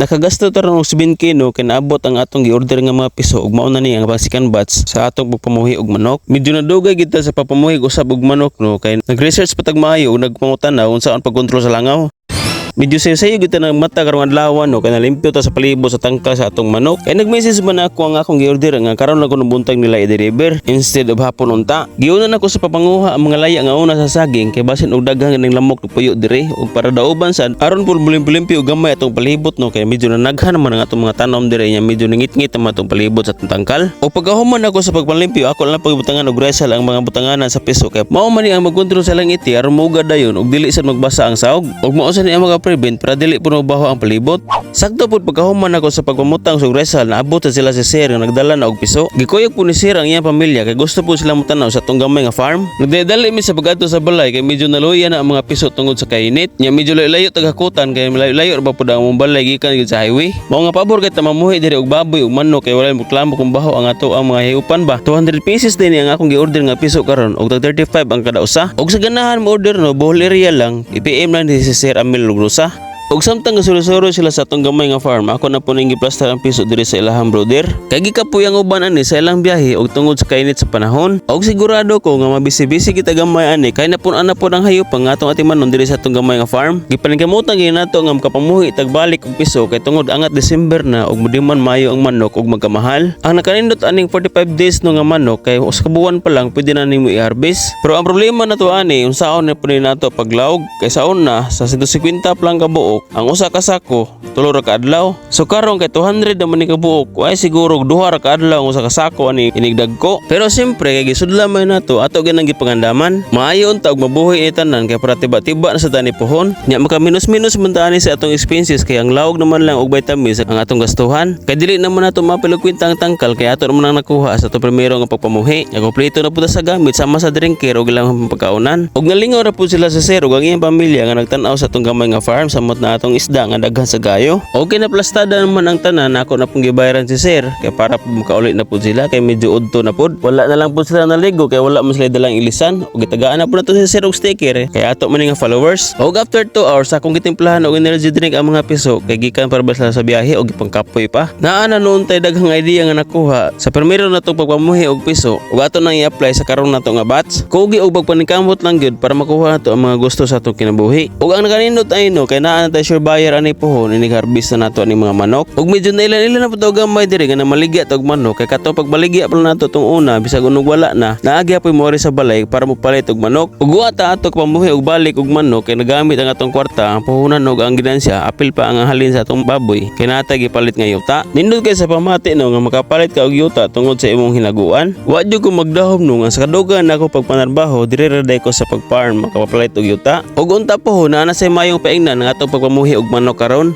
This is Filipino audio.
Nakagasto taron og 7K no kay naabot ang atong gi-order nga mga piso ug mao na ni ang basican batch sa atong pagpamuhi og manok. Medyo nadugay gid ta sa pagpamuhi usab og manok no kay nag-research patag maayo ug nagpangutana unsa ang pagkontrol sa langaw. Medyo sayo gid ta ng mata karong adlaw no kay nalimpyo ta sa palibot sa tangka sa atong manok. Kay nag-message man ako ang akong gi-order nga karon lang ko buntag nila i-deliver instead of hapon unta. Giuna nako sa papanguha ang mga laya nga una sa saging kay basin og daghang ning lamok ng puyo dire ug para dauban sad aron pud bulim-bulimpyo og gamay atong palibot no kay medyo nanaghan man ang atong mga tanom dire nya medyo ningit-ngit ang atong palibot sa tangkal. O pagkahuman ako sa pagpalimpyo ako lang pagbutangan og resal ang mga butanganan sa piso kay mao man ni ang magkontrol sa langiti aron mougad dayon og dili sad magbasa ang sahog ug mao sa ni ang mga prevent para dili puno baho ang palibot. Sakto pud pagkahuman ako sa pagpamutang sa resal naabot sa sila si Sir nga nagdala na og piso. Gikuyog po ni Sir ang iyang pamilya kay gusto po sila motanaw sa atong gamay nga farm. Nagdadali mi sa pag-adto sa balay kay medyo naluya na ang mga piso tungod sa kainit. Nya medyo layo tagakutan kay layo ra pa pud ang balay gikan sa highway. Mao nga pabor kay tamamuhi diri og baboy ug manok kay wala mo klamo kung baho ang ato ang mga hiupan ba. 200 pesos din ang akong gi-order nga piso karon og 35 ang kada usa. Og sa ganahan mo order no buhol area lang i-PM lang ni si Sir Amil Lugrosa. Og samtang gasuro-suro sila sa atong gamay nga farm, ako na po ning giplastar ang piso diri sa ilahang brother. Kay gikapuyang uban ani sa ilang biyahe og tungod sa kainit sa panahon. Og sigurado ko nga mabisi-bisi kita gamay ani kay napun ana po ang hayop ang atong atimanon diri sa atong gamay nga farm. Gipaningkamutan gyud nato nga makapamuhi tagbalik og piso kay tungod angat December na og mudiman Mayo ang manok og magkamahal. Ang nakanindot aning 45 days no nga manok kay usa ka buwan pa lang pwede na nimo i-harvest. Pero ang problema nato ani unsaon na pud nato paglawog kay saon na sa 150 pa lang ka buok ang usa ka sako tulo ra ka adlaw. So karon kay 200 naman ni ka buok ay siguro duha ra ka adlaw ang usa ka sako ani inigdag ko. Pero siyempre kay gisudlan man nato ato ganang gipangandaman. Maayo unta og mabuhi ni tanan kay para tiba-tiba na sa tani pohon. Nya maka minus-minus man ta ani sa atong expenses kay ang lawog naman lang og vitamins ang atong gastuhan. Kay dili naman nato mapilog kwenta ang tangkal kay ato naman ang nakuha sa ato primero nga pagpamuhi. Nya kompleto na pud sa gamit sama sa drinker og ilang pagkaunan. Og nalingaw ra pud sila sa Sir ug ang iyang pamilya nga nagtan-aw sa atong gamay nga farm samot na atong isda nga daghan sa gayo. Okay na plastada naman ang tanan ako na pong gibayaran si Sir kay para makaulit na pud sila kay medyo udto na pud. Wala na lang pud sila naligo kay wala man sila dalang ilisan og gitagaan na pud nato si Sir og sticker kay ato man nga followers. Og after 2 hours akong gitimplahan og energy drink ang mga piso kay gikan para ba sila sa biyahe og gipangkapoy pa. Naa na noon tay daghang idea nga nakuha sa primero natong pagpamuhi og piso ug ato nang i-apply sa karon nato nga batch. Kugi og pagpaningkamot lang gyud para makuha nato ang mga gusto sa atong kinabuhi. Og ang nakanindot ay no kay naa na tay sure buyer ani pohon ini harvest na nato ani mga manok. Og medyo na ilan na pud og gamay diri nga maligya tog manok kay katong pagbaligya pa nato tong una bisag unog wala na naagi apoy mo sa balay para mopalit og manok. Ug ata ato pamuhi og balik og manok kay nagamit ang atong kwarta ang puhunan og ang ginansya apil pa ang halin sa atong baboy kay natay gipalit nga yuta. Nindot kay sa pamati no nga makapalit ka og yuta tungod sa imong hinaguan. Wa jud ko magdahom no nga sa kadugan nako pagpanarbaho diri ra day ko sa pagfarm makapalit og yuta. Og unta pohon na say mayong paingnan nga atong pagpamuhi og manok karon.